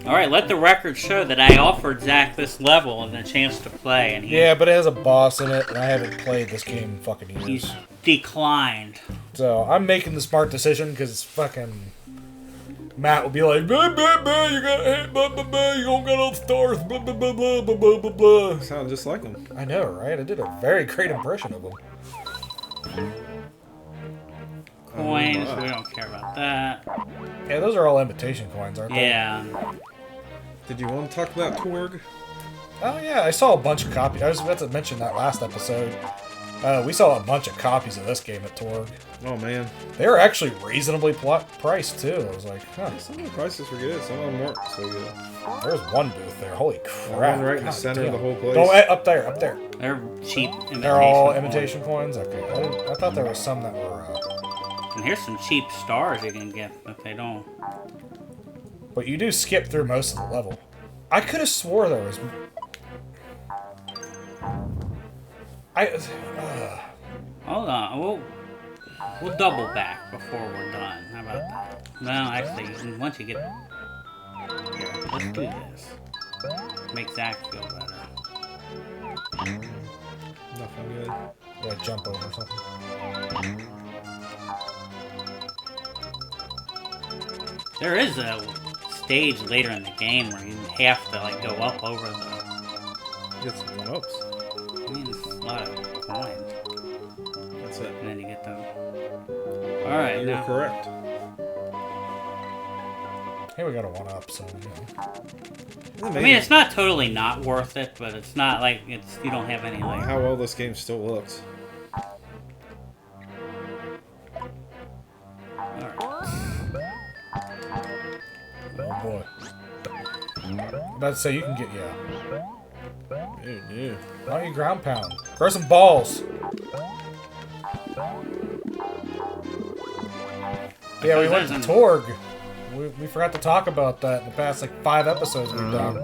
Alright, let the record show that I offered Zach this level and a chance to play, and Yeah, but it has a boss in it, and I haven't played this game in fucking years. he's declined. So, I'm making the smart decision, because fucking Matt will be like, blah, blah, blah, you got hit, blah, blah, blah, you don't got all the stars, blah, blah, blah, blah, blah, blah, blah, blah. Sound just like him. I know, right? I did a very great impression of him. Coins, we don't care about that. Yeah, those are all invitation coins, aren't they? Yeah. Did you want to talk about TORG? Oh, yeah, I saw a bunch of copies. I was about to mention that last episode. We saw a bunch of copies of this game at TORG. Oh, man. They were actually reasonably priced, too. I was like, huh. Some of the prices were good. Some of them weren't so good. There's one booth there. Holy crap. One right in the God center damn. of the whole place. Oh, up there, up there. They're cheap imitation They're all coins. imitation coins? Okay. I thought there was some that were... And here's some cheap stars you can get if they don't. But you do skip through most of the level. I could have swore there was... Hold on, we'll double back before we're done. How about that? Well, actually, once you get here, let's do this. Make Zach feel better. Nothing good. Yeah, jump over something. There is a stage later in the game where you have to like go up over the. Get some one-ups. I mean, it's a lot of coins, That's it. and then you get them. All right, You're now. correct. Hey, we got a one-up, so, I mean, it's not totally not worth it, but it's not like it's you don't have any like. How well this game still looks. Oh, boy. I'm about to say, you can get, yeah. Yeah. Why don't you ground pound? Throw some balls! Yeah, we went to TORG. We forgot to talk about that in the past, like, 5 episodes we've done.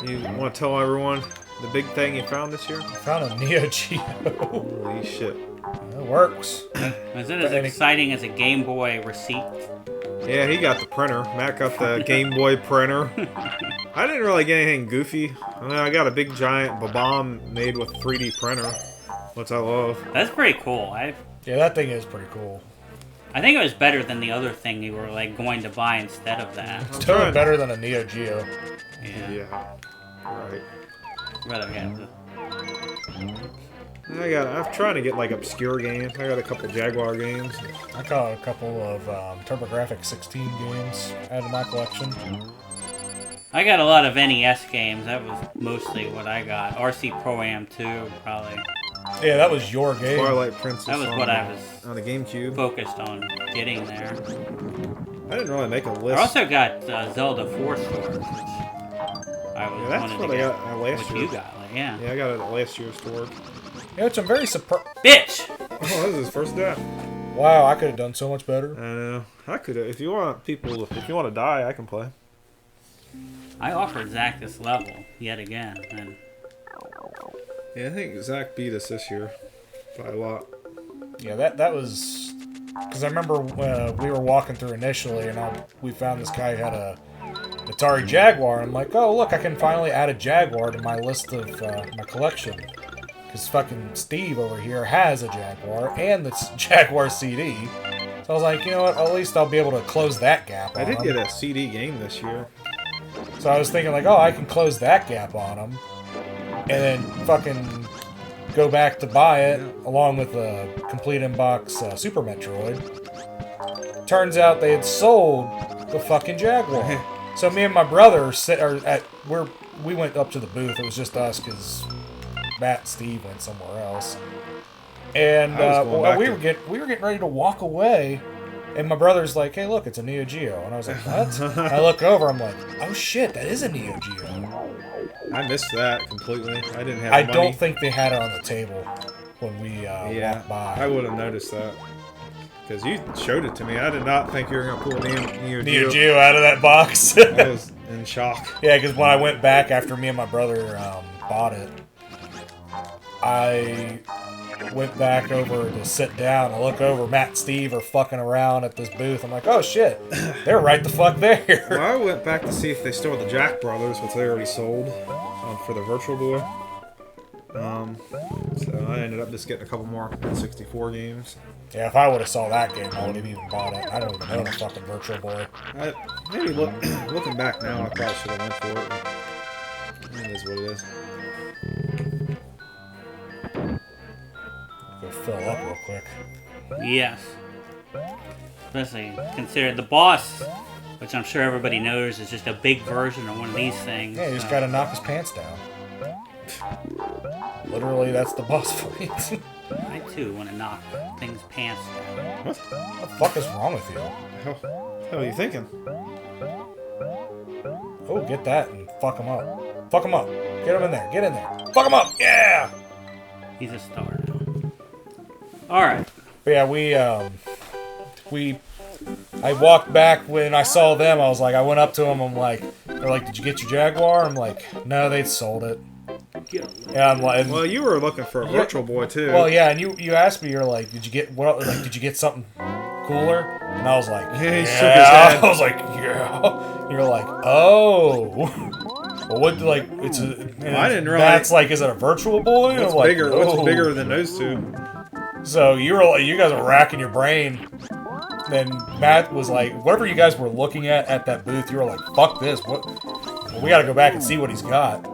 You want to tell everyone the big thing you found this year? I found a Neo Geo. Holy shit. It works. Is it as exciting as a Game Boy receipt? Yeah, he got the printer. Matt got the Game Boy printer. I didn't really get anything goofy. I mean, I got a big giant bomb made with 3D printer, which I love. That's pretty cool. Yeah, that thing is pretty cool. I think it was better than the other thing you were like going to buy instead of that. It's totally better than a Neo Geo. Yeah. Right. Rather have the. I'm trying to get like obscure games. I got a couple Jaguar games. I caught a couple of TurboGrafx 16 games added to my collection. I got a lot of NES games. That was mostly what I got. RC Pro-Am 2, probably. Yeah, that was your game. Twilight Princess. That was what I was on the GameCube. Focused on getting there. I didn't really make a list. I also got Zelda 4 Stars, which I was that's wanted what to I get. got last What year. you got? Like, yeah. Yeah, I got it at last year's tour. Yeah, which I'm very surprised. Bitch! Oh, this is his first death. Wow, I could have done so much better. I know. I could. If you want to die, I can play. I offered Zach this level yet again, and Yeah, I think Zach beat us this year by a lot. Yeah, that was because I remember we were walking through initially, and we found this guy who had a Atari Jaguar. I'm like, oh look, I can finally add a Jaguar to my list of my collection. Because fucking Steve over here has a Jaguar and this Jaguar CD. So I was like, you know what, at least I'll be able to close that gap on I did him. get a CD game this year. So I was thinking like, oh, I can close that gap on him. And then fucking go back to buy it along with a complete in-box Super Metroid. Turns out they had sold the fucking Jaguar. So me and my brother we went up to the booth. It was just us because Matt and Steve went somewhere else. And we were getting ready to walk away, and my brother's like, "Hey, look, it's a Neo Geo." And I was like, "What?" I look over, I'm like, "Oh shit, that is a Neo Geo." I missed that completely. I didn't have I money. don't think they had it on the table when we walked by. I would have noticed that. Because you showed it to me. I did not think you were going to pull a Neo Geo out of that box. I was in shock. Yeah, because when I went back after me and my brother bought it, I went back over to sit down. I look over, Matt and Steve are fucking around at this booth. I'm like, oh shit, they're right the fuck there. Well, I went back to see if they still had the Jack Brothers, which they already sold for the Virtual Boy. So I ended up just getting a couple more N64 games. Yeah, if I would have saw that game, I would have even bought it. I don't even own a fucking Virtual Boy. Maybe looking back now, I probably should have went for it. But it is what it is. Go fill up real quick. Yes. Especially consider the boss, which I'm sure everybody knows is just a big version of one of these things. Yeah, you just gotta knock his pants down. Literally, that's the boss fight. I too want to knock things pants down. What? What the fuck is wrong with you? Hell are you thinking? Oh, get that and fuck him up. Fuck him up. Get him in there. Get in there. Fuck him up. Yeah! He's a star now. Alright. But yeah, I walked back when I saw them. I was like, I went up to them. I'm like, they're like, did you get your Jaguar? I'm like, no, they'd sold it. Yeah, I'm like, Well, you were looking for a Virtual Boy too. well, yeah, and you asked me, you're like, did you get something cooler? And I was like, Yeah, he yeah. shook his head. I was like, yeah. You're like, oh. Well, what, like, it's a... I didn't realize... That's like, is it a Virtual Boy? What's I'm like, bigger? oh. What's bigger than those two? So you guys are racking your brain. Then Matt was like, whatever you guys were looking at that booth, you were like, fuck this. What? Well, we gotta go back and see what he's got.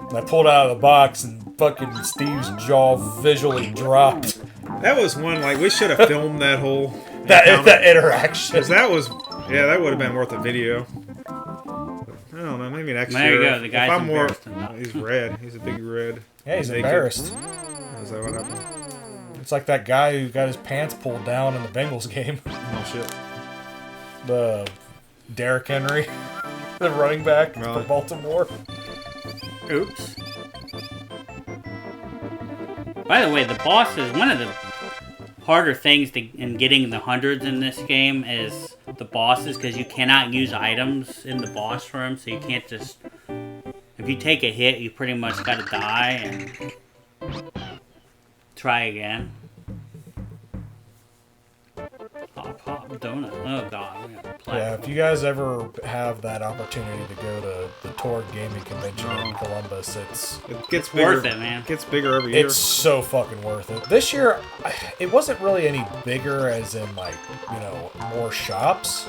And I pulled out of the box and fucking Steve's jaw visually dropped. That was one, like, we should have filmed that whole... That interaction. Because that was... Yeah, that would have been worth a video. I don't know, maybe next There year. you go, the guy's if I'm more, embarrassed enough. he's red. He's a big red. Yeah, he's Naked. embarrassed. Is that what happened? It's like that guy who got his pants pulled down in the Bengals game. Oh, shit. The Derrick Henry, the running back for Really? Baltimore. Oops. By the way, the boss is one of the harder things in getting the hundreds in this game is the bosses, because you cannot use items in the boss room, so you can't just... If you take a hit, you pretty much gotta die and try again. Pop donut. Oh god, we got a platform. Yeah, if you guys ever have that opportunity to go to the TORG gaming convention in Columbus, It gets bigger. Worth it, man. It gets bigger every year. it's so fucking worth it. This year, it wasn't really any bigger as in, like, more shops.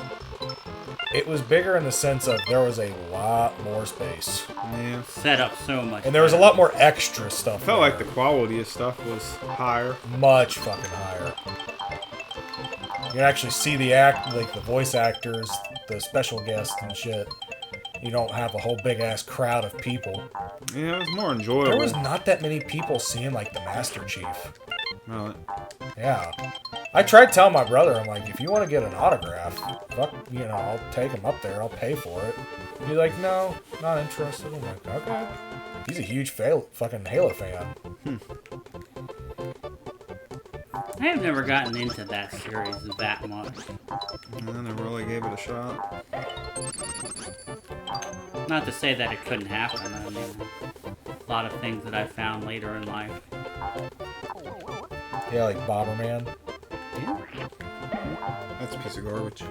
It was bigger in the sense of there was a lot more space. Yeah. Set up so much. And there was a lot more extra stuff. I felt there. like the quality of stuff was higher. Much fucking higher. You can actually see the voice actors, the special guests and shit. You don't have a whole big ass crowd of people. Yeah, it was more enjoyable. There was not that many people seeing like the Master Chief. Really? Yeah. I tried telling my brother, I'm like, if you want to get an autograph, fuck, I'll take him up there, I'll pay for it. He's like, no, not interested. I'm like, okay. He's a huge fucking Halo fan. I have never gotten into that series that much. I never really gave it a shot. Not to say that it couldn't happen. I mean, a lot of things that I found later in life. Yeah, like Bomberman. Yeah. That's a piece of garbage.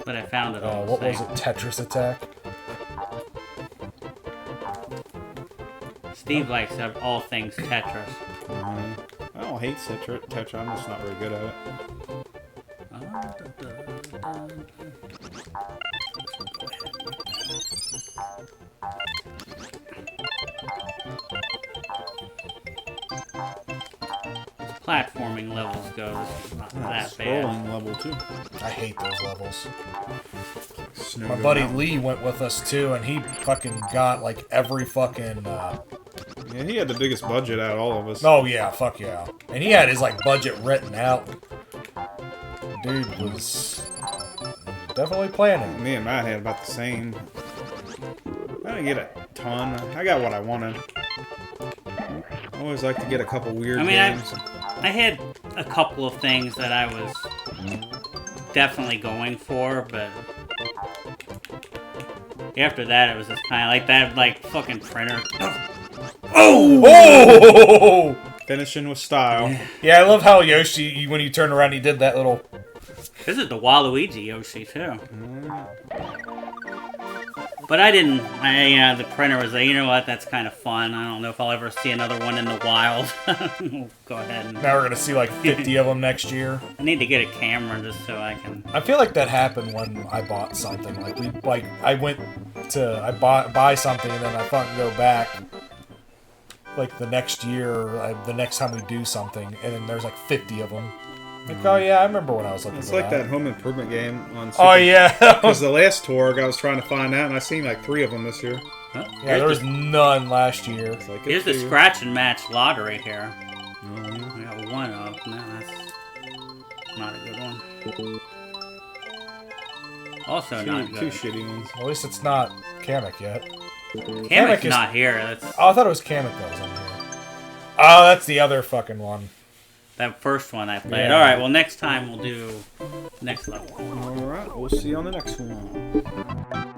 But I found it all the What same. was it? Tetris Attack? Steve likes all things Tetris. I don't hate Tetra. I'm just not very good at it. Platforming levels go, it's not that bad. Scrolling level too. I hate those levels. Snow My going buddy out. Lee went with us too, and he fucking got like every fucking. Yeah, he had the biggest budget out of all of us. Oh yeah, fuck yeah, and he had his like budget written out. Dude was definitely planning. Me and Matt had about the same. I didn't get a ton. I got what I wanted. I always like to get a couple weird games. I had a couple of things that I was definitely going for, but after that it was just kind of like that, like fucking printer. Oh! Finishing with style. Yeah, I love how Yoshi, when you turn around, he did that little... This is the Waluigi Yoshi, too. But I didn't... the printer was like, you know what, that's kind of fun. I don't know if I'll ever see another one in the wild. We'll go ahead and... Now we're going to see like 50 of them next year. I need to get a camera just so I can... I feel like that happened when I bought something. I went to... buy something and then I fucking go back... like the next year, the next time we do something, and then there's like 50 of them. Like, oh yeah, I remember when I was looking It's for like that home improvement game on Super. Oh yeah! Because the last TORG, I was trying to find that, and I seen like 3 of them this year. Huh? Yeah, there was none last year. It's like, Here's the good for you. scratch and match lottery here. Mhm. I got one of them. No, that's not a good one. Also not Two good. shitty ones. At least it's not Kamek yet. Kamek's Kamek is- not here. That's Oh, I thought it was Kamek that was on here. Oh, that's the other fucking one. that first one I played. Yeah. Alright, well next time we'll do next level. Alright, we'll see you on the next one.